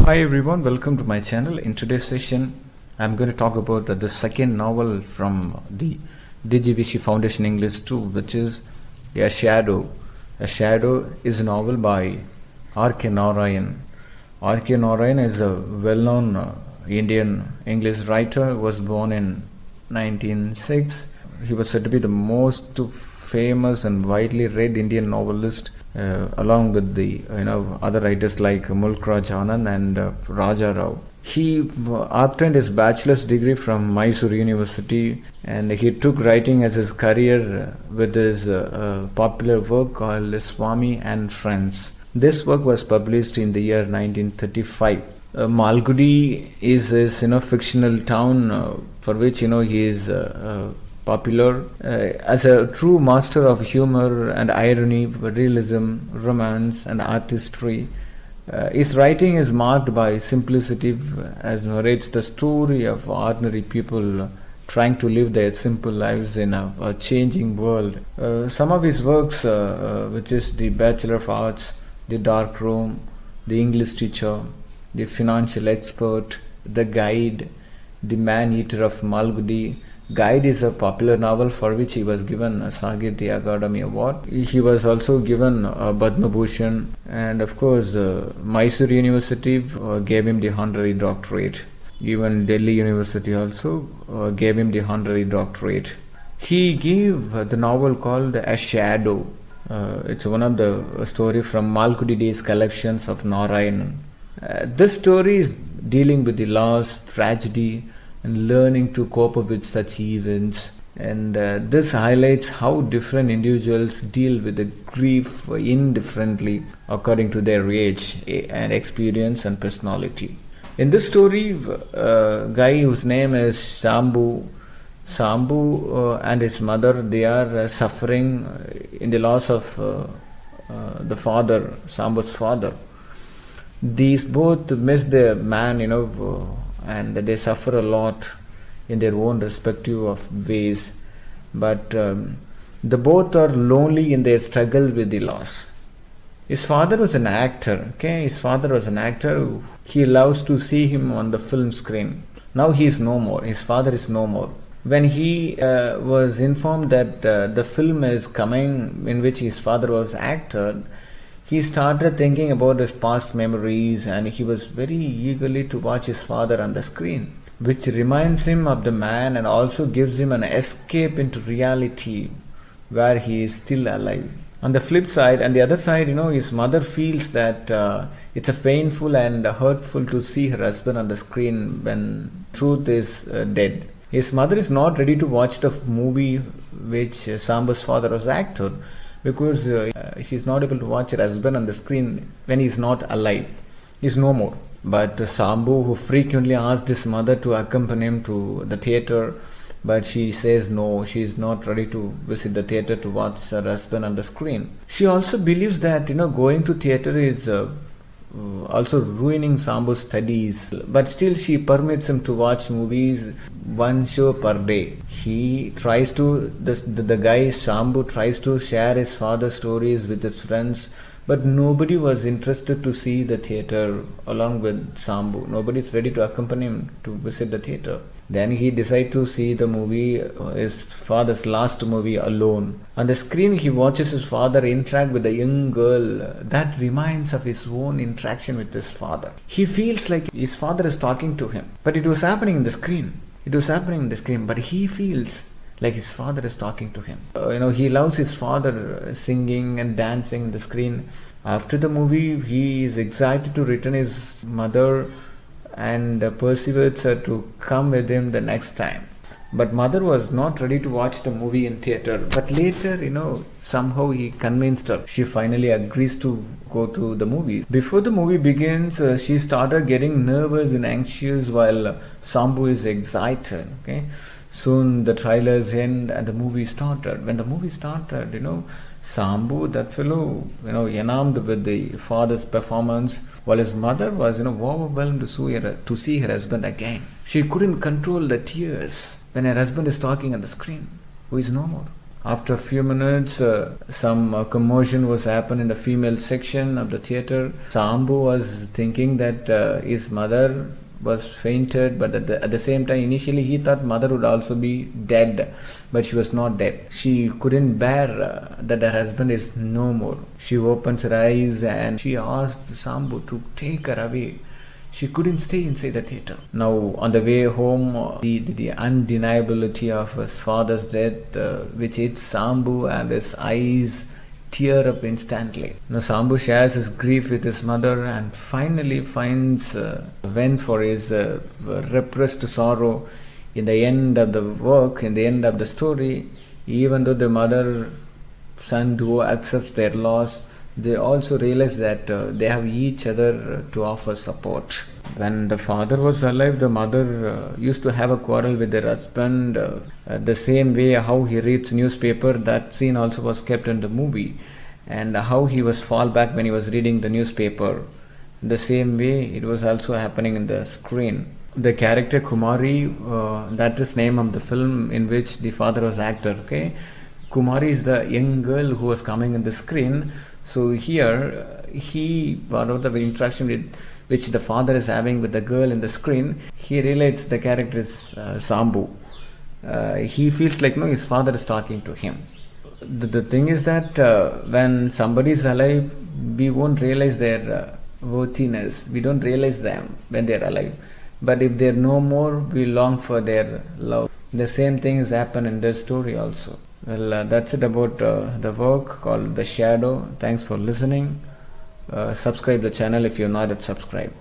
Hi everyone, welcome to my channel. In today's session, I'm going to talk about the second novel from the DGVC Foundation English 2, which is A Shadow. A Shadow is a novel by R.K. Narayan. R.K. Narayan is a well-known Indian English writer who was born in 1906. He was said to be the most famous and widely read Indian novelist, along with the other writers like Mulk Raj Anand and Raja Rao. He obtained his bachelor's degree from Mysore University, and he took writing as his career with his popular work called Swami and Friends. This work was published in the year 1935. Malgudi is his fictional town for which he is popular as a true master of humor and irony, realism, romance, and artistry. His writing is marked by simplicity, as narrates the story of ordinary people trying to live their simple lives in a changing world. Some of his works, which is The Bachelor of Arts, The Dark Room, The English Teacher, The Financial Expert, The Guide, The Man-Eater of Malgudi. Guide is a popular novel for which he was given a Sahitya Akademi Award. He was also given a Padma Bhushan, and of course Mysore University gave him the honorary doctorate. Even Delhi University also gave him the honorary doctorate. He gave the novel called A Shadow. It's one of the story from Malgudi Days collections of Narayan. This story is dealing with the loss, tragedy, and learning to cope up with such events. And this highlights how different individuals deal with the grief indifferently according to their age and experience and personality. In this story, a guy whose name is Sambhu and his mother, they are suffering in the loss of the father, Sambhu's father. These both miss their man, and they suffer a lot in their own respective of ways, but the both are lonely in their struggle with the loss. His father was an actor. His father was an actor. He loves to see him on the film screen. Now he is no more. His father is no more. When he was informed that the film is coming in which his father was actor, he started thinking about his past memories, and he was very eagerly to watch his father on the screen, which reminds him of the man and also gives him an escape into reality where he is still alive. On the flip side, and the other side, his mother feels that it's a painful and hurtful to see her husband on the screen when truth is dead. His mother is not ready to watch the movie which Sambhu's father was actor, because she's not able to watch her husband on the screen when he's not alive. He's no more. But Sambhu, who frequently asked his mother to accompany him to the theatre, but she says no, she's not ready to visit the theatre to watch her husband on the screen. She also believes that going to theatre is also ruining Sambhu's studies, but still she permits him to watch movies, one show per day. He tries to, the guy Sambhu tries to share his father's stories with his friends, but nobody was interested to see the theatre along with Sambhu. Nobody is ready to accompany him to visit the theatre. Then he decides to see the movie, his father's last movie, alone. On the screen, he watches his father interact with a young girl. That reminds of his own interaction with his father. He feels like his father is talking to him, but it was happening in the screen. But he feels like his father is talking to him. He loves his father singing and dancing on the screen. After the movie, he is excited to return his mother and persuades her to come with him the next time. But mother was not ready to watch the movie in theatre. But later, somehow he convinced her. She finally agrees to go to the movie. Before the movie begins, she started getting nervous and anxious while Sambhu is excited. Soon the trailers end and the movie started. When the movie started, Sambhu, that fellow, enamored with the father's performance, while his mother was, overwhelmed to see her husband again. She couldn't control the tears when her husband is talking on the screen, who is no more. After a few minutes, some commotion was happened in the female section of the theater. Sambu was thinking that his mother was fainted, but at the same time, initially he thought mother would also be dead, but she was not dead. She couldn't bear that her husband is no more. She opens her eyes and she asked Sambu to take her away. She couldn't stay inside the theater. Now, on the way home, the undeniability of his father's death, which hits Sambu, and his eyes tear up instantly. Now, Sambu shares his grief with his mother and finally finds vent for his repressed sorrow in the end of the work, in the end of the story. Even though the mother-son duo accepts their loss, they also realize that they have each other to offer support. When the father was alive, the mother used to have a quarrel with her husband. The same way how he reads newspaper, that scene also was kept in the movie. And how he was fall back when he was reading the newspaper. The same way it was also happening in the screen. The character Kumari, that is name of the film in which the father was actor. Okay, Kumari is the young girl who was coming in the screen. So here, part of the interaction which the father is having with the girl in the screen, he relates the character is Sambu. He feels like his father is talking to him. The thing is that when somebody is alive, we won't realize their worthiness. We don't realize them when they are alive. But if they are no more, we long for their love. The same thing has happened in this story also. Well, that's it about the work called The Shadow. Thanks for listening. Subscribe the channel if you're not yet subscribed.